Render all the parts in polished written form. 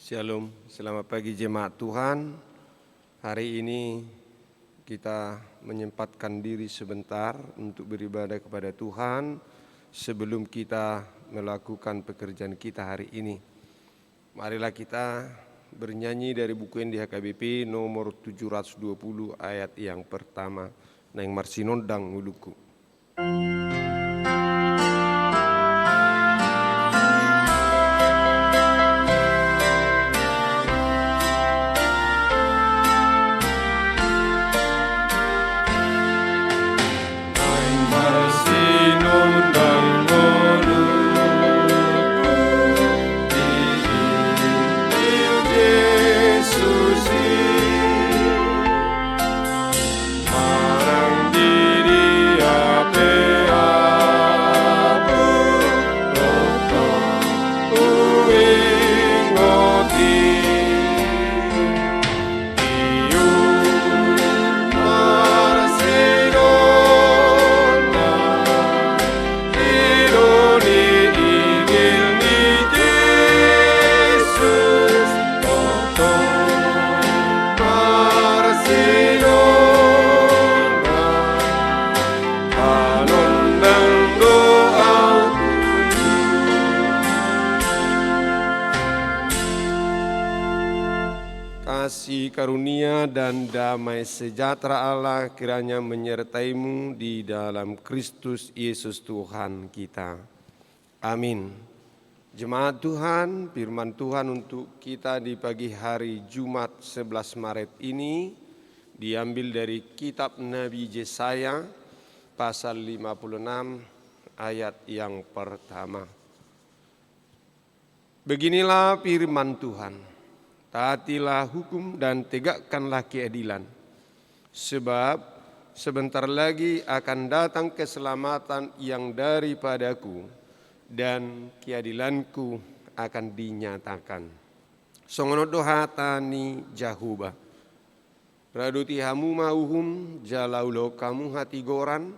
Shalom, selamat pagi jemaat Tuhan. Hari ini kita menyempatkan diri sebentar untuk beribadah kepada Tuhan sebelum kita melakukan pekerjaan kita hari ini. Marilah kita bernyanyi dari buku yang di HKBP nomor 720 ayat yang pertama. Nang marsinondang uluku. Kasih karunia dan damai sejahtera Allah kiranya menyertaimu di dalam Kristus Yesus Tuhan kita. Amin. Jemaat Tuhan, firman Tuhan untuk kita di pagi hari Jumat 11 Maret ini diambil dari kitab Nabi Yesaya pasal 56 ayat yang pertama. Beginilah firman Tuhan. Taatilah hukum dan tegakkanlah keadilan, sebab sebentar lagi akan datang keselamatan yang daripadaku dan keadilanku akan dinyatakan. Songono dohatani Jahuba, raduti hamu mauhum jalaulo kamu hati goran,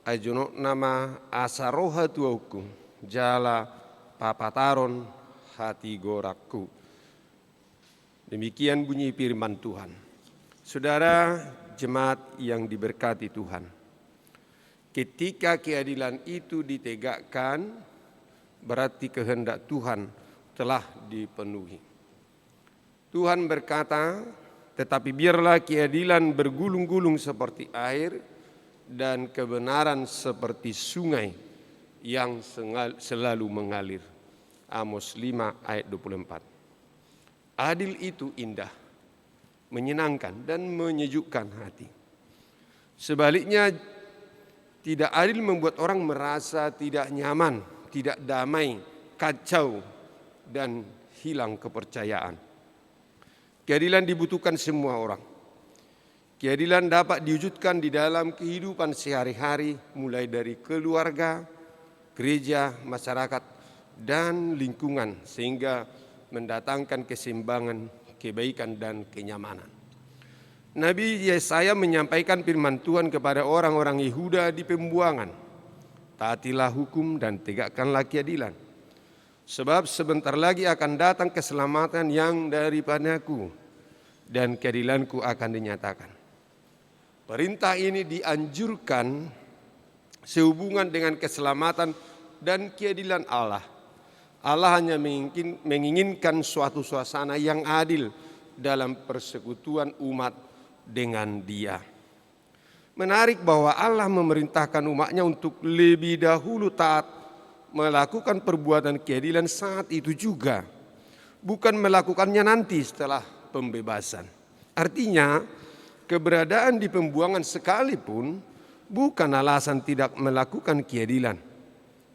ajono nama asaroha tuauku, jala papataron hati gorakku. Demikian bunyi firman Tuhan. Saudara jemaat yang diberkati Tuhan, ketika keadilan itu ditegakkan, berarti kehendak Tuhan telah dipenuhi. Tuhan berkata, tetapi biarlah keadilan bergulung-gulung seperti air dan kebenaran seperti sungai yang selalu mengalir. Amos 5 ayat 24. Adil itu indah, menyenangkan dan menyejukkan hati. Sebaliknya, tidak adil membuat orang merasa tidak nyaman, tidak damai, kacau, dan hilang kepercayaan. Keadilan dibutuhkan semua orang. Keadilan dapat diwujudkan di dalam kehidupan sehari-hari, mulai dari keluarga, gereja, masyarakat, dan lingkungan, sehingga mendatangkan keseimbangan, kebaikan, dan kenyamanan. Nabi Yesaya menyampaikan firman Tuhan kepada orang-orang Yehuda di pembuangan. Taatilah hukum dan tegakkanlah keadilan, sebab sebentar lagi akan datang keselamatan yang daripadaku dan keadilanku akan dinyatakan. Perintah ini dianjurkan sehubungan dengan keselamatan dan keadilan Allah. Allah hanya menginginkan suatu suasana yang adil dalam persekutuan umat dengan Dia. Menarik bahwa Allah memerintahkan umatnya untuk lebih dahulu taat melakukan perbuatan keadilan saat itu juga, bukan melakukannya nanti setelah pembebasan. Artinya, keberadaan di pembuangan sekalipun bukan alasan tidak melakukan keadilan,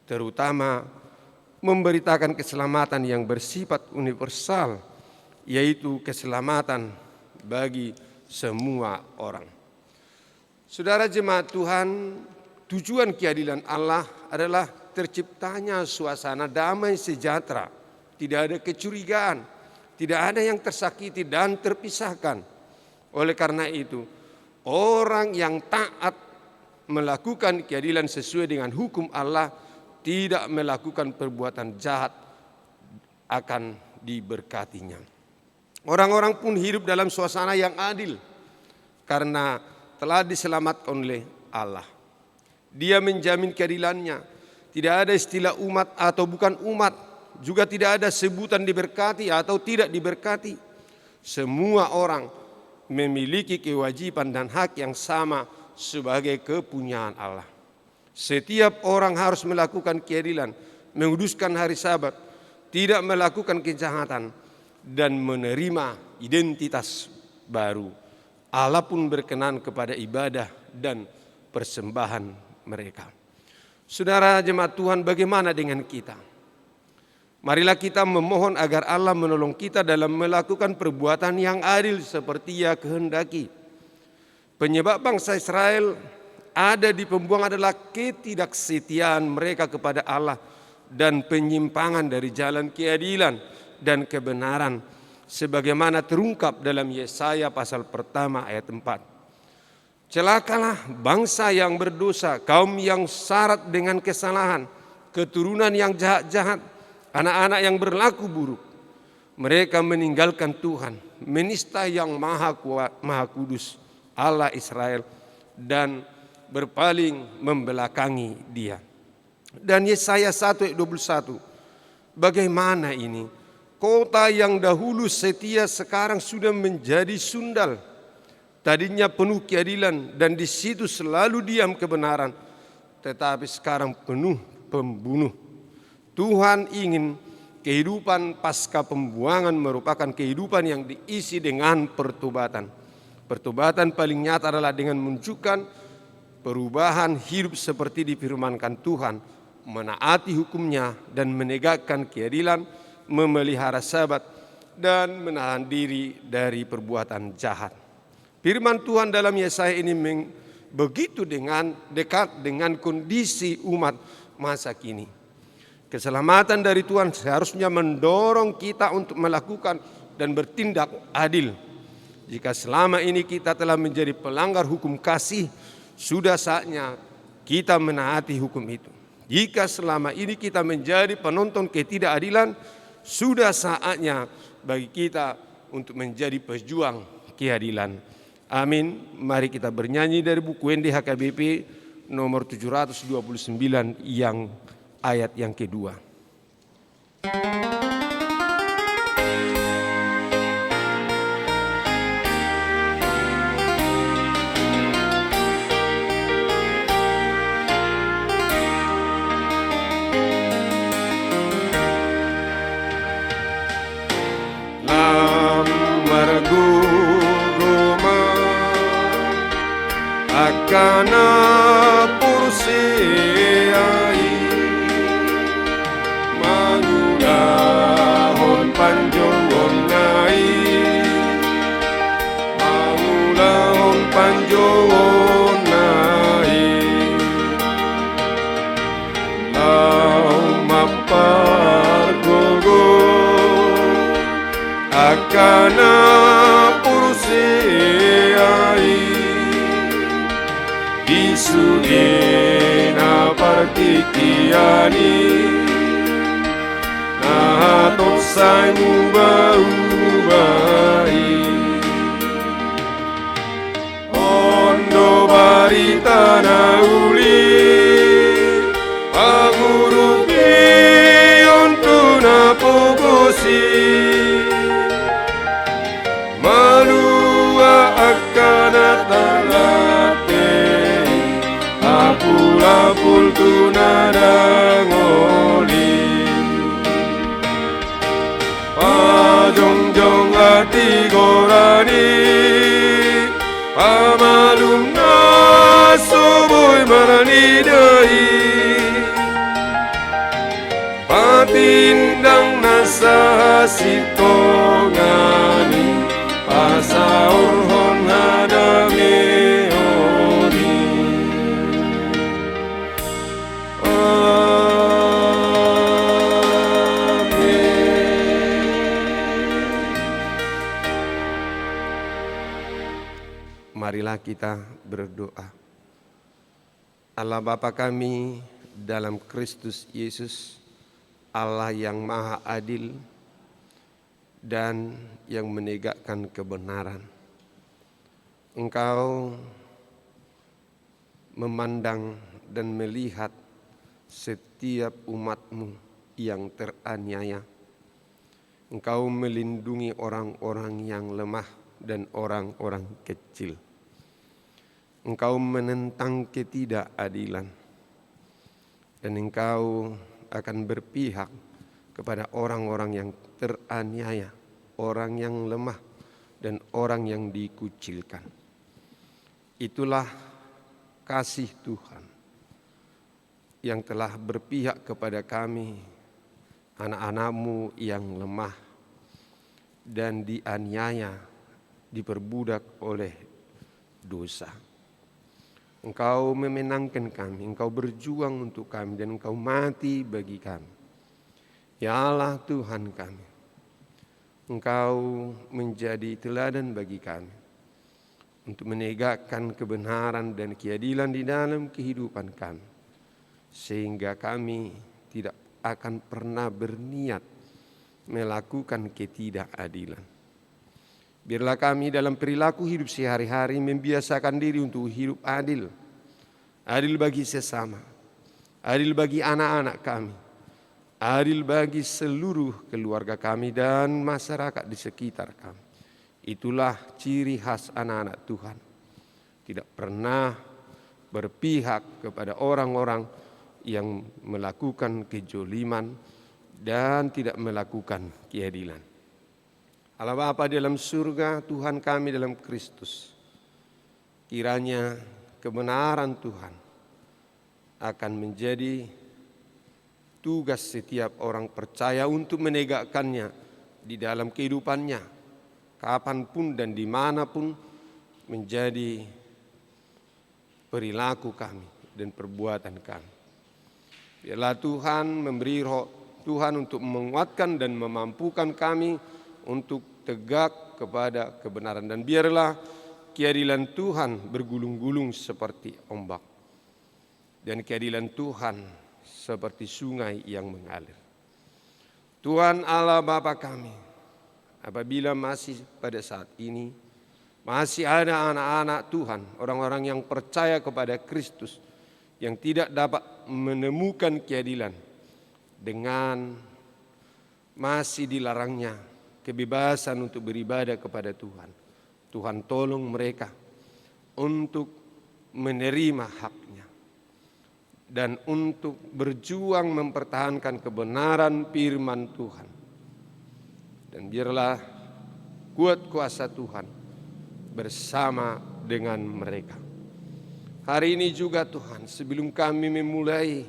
terutama memberitakan keselamatan yang bersifat universal, yaitu keselamatan bagi semua orang. Saudara jemaat Tuhan, tujuan keadilan Allah adalah terciptanya suasana damai sejahtera, tidak ada kecurigaan, tidak ada yang tersakiti dan terpisahkan. Oleh karena itu, orang yang taat melakukan keadilan sesuai dengan hukum Allah tidak melakukan perbuatan jahat akan diberkatinya. Orang-orang pun hidup dalam suasana yang adil karena telah diselamatkan oleh Allah. Dia menjamin keadilannya. Tidak ada istilah umat atau bukan umat, juga tidak ada sebutan diberkati atau tidak diberkati. Semua orang memiliki kewajiban dan hak yang sama sebagai kepunyaan Allah. Setiap orang harus melakukan keadilan, menguduskan hari Sabat, tidak melakukan kejahatan, dan menerima identitas baru. Allah pun berkenan kepada ibadah dan persembahan mereka. Saudara jemaat Tuhan, bagaimana dengan kita? Marilah kita memohon agar Allah menolong kita dalam melakukan perbuatan yang adil seperti Ia kehendaki. Penyebab bangsa Israel ada di pembuangan adalah ketidaksetiaan mereka kepada Allah dan penyimpangan dari jalan keadilan dan kebenaran sebagaimana terungkap dalam Yesaya pasal pertama ayat 4. Celakalah bangsa yang berdosa, kaum yang syarat dengan kesalahan, keturunan yang jahat-jahat, anak-anak yang berlaku buruk. Mereka meninggalkan Tuhan, menista yang maha kuat, maha kudus, Allah Israel, dan berpaling membelakangi Dia. Dan Yesaya 1 ayat 21, bagaimana ini? Kota yang dahulu setia sekarang sudah menjadi sundal. Tadinya penuh keadilan dan di situ selalu diam kebenaran, tetapi sekarang penuh pembunuh. Tuhan ingin kehidupan pasca pembuangan merupakan kehidupan yang diisi dengan pertobatan. Pertobatan paling nyata adalah dengan menunjukkan perubahan hidup seperti difirmankan Tuhan, menaati hukumnya dan menegakkan keadilan, memelihara Sabat, dan menahan diri dari perbuatan jahat. Firman Tuhan dalam Yesaya ini begitu dekat dengan kondisi umat masa kini. Keselamatan dari Tuhan seharusnya mendorong kita untuk melakukan dan bertindak adil. Jika selama ini kita telah menjadi pelanggar hukum kasih, sudah saatnya kita menaati hukum itu. Jika selama ini kita menjadi penonton ketidakadilan, sudah saatnya bagi kita untuk menjadi pejuang keadilan. Amin. Mari kita bernyanyi dari buku NDHKBP nomor 729 yang ayat yang kedua. Kana pursiai mangulahon panjongon nai mangulahon panjongon nai lau mapar gogo akana pursiai Isudina partikiani nahatot saimu bau-bai ondo barita nauli pangurupi ontuna pogosi manua akana Lapul tunadangoli Pajongjong ati gorani Pamalumna soboy marani dai Patindang nasa sitongani Pasaurhon hadami Marilah kita berdoa. Allah Bapa kami dalam Kristus Yesus, Allah yang maha adil, dan yang menegakkan kebenaran. Engkau memandang dan melihat setiap umat-Mu yang teraniaya. Engkau melindungi orang-orang yang lemah dan orang-orang kecil. Engkau menentang ketidakadilan, dan Engkau akan berpihak kepada orang-orang yang teraniaya, orang yang lemah, dan orang yang dikucilkan. Itulah kasih Tuhan yang telah berpihak kepada kami, anak-anak-Mu yang lemah dan dianiaya, diperbudak oleh dosa. Engkau memenangkan kami, Engkau berjuang untuk kami, dan Engkau mati bagi kami. Ya Allah Tuhan kami, Engkau menjadi teladan bagi kami untuk menegakkan kebenaran dan keadilan di dalam kehidupan kami, sehingga kami tidak akan pernah berniat melakukan ketidakadilan. Biarlah kami dalam perilaku hidup sehari-hari membiasakan diri untuk hidup adil. Adil bagi sesama, adil bagi anak-anak kami, adil bagi seluruh keluarga kami dan masyarakat di sekitar kami. Itulah ciri khas anak-anak Tuhan. Tidak pernah berpihak kepada orang-orang yang melakukan kejoliman dan tidak melakukan keadilan. Allah Bapa dalam surga, Tuhan kami dalam Kristus, kiranya kebenaran Tuhan akan menjadi tugas setiap orang percaya untuk menegakkannya di dalam kehidupannya, kapanpun dan dimanapun, menjadi perilaku kami dan perbuatan kami. Biarlah Tuhan memberi roh Tuhan untuk menguatkan dan memampukan kami untuk tegak kepada kebenaran. Dan biarlah keadilan Tuhan bergulung-gulung seperti ombak, dan keadilan Tuhan seperti sungai yang mengalir. Tuhan Allah Bapa kami, apabila masih pada saat ini masih ada anak-anak Tuhan, orang-orang yang percaya kepada Kristus, yang tidak dapat menemukan keadilan dengan masih dilarangnya kebebasan untuk beribadah kepada Tuhan. Tuhan tolong mereka untuk menerima haknya dan untuk berjuang mempertahankan kebenaran firman Tuhan. Dan biarlah kuat kuasa Tuhan bersama dengan mereka. Hari ini juga Tuhan, sebelum kami memulai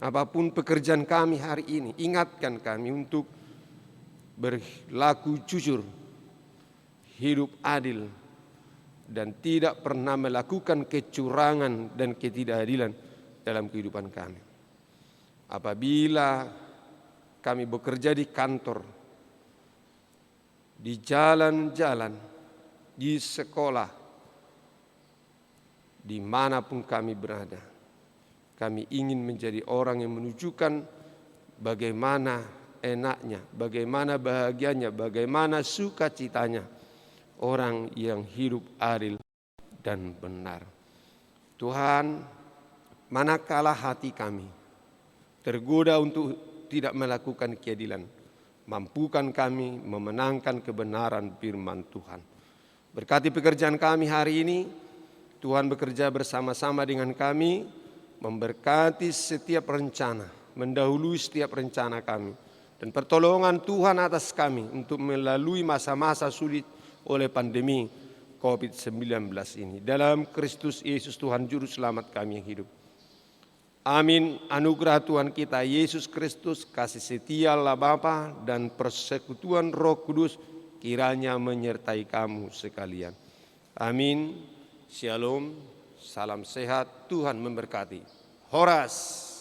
apapun pekerjaan kami hari ini, ingatkan kami untuk berlaku jujur, hidup adil, dan tidak pernah melakukan kecurangan dan ketidakadilan dalam kehidupan kami. Apabila kami bekerja di kantor, di jalan-jalan, di sekolah, dimanapun kami berada, kami ingin menjadi orang yang menunjukkan bagaimana enaknya, bagaimana bahagianya, bagaimana sukacitanya orang yang hidup adil dan benar. Tuhan, manakala hati kami tergoda untuk tidak melakukan keadilan, mampukan kami memenangkan kebenaran firman Tuhan. Berkati pekerjaan kami hari ini, Tuhan bekerja bersama-sama dengan kami, memberkati setiap rencana, mendahului setiap rencana kami, dan pertolongan Tuhan atas kami untuk melalui masa-masa sulit oleh pandemi COVID-19 ini. Dalam Kristus Yesus Tuhan Juru Selamat kami yang hidup. Amin. Anugerah Tuhan kita Yesus Kristus, kasih setia Allah Bapa, dan persekutuan Roh Kudus kiranya menyertai kamu sekalian. Amin. Shalom, salam sehat, Tuhan memberkati. Horas.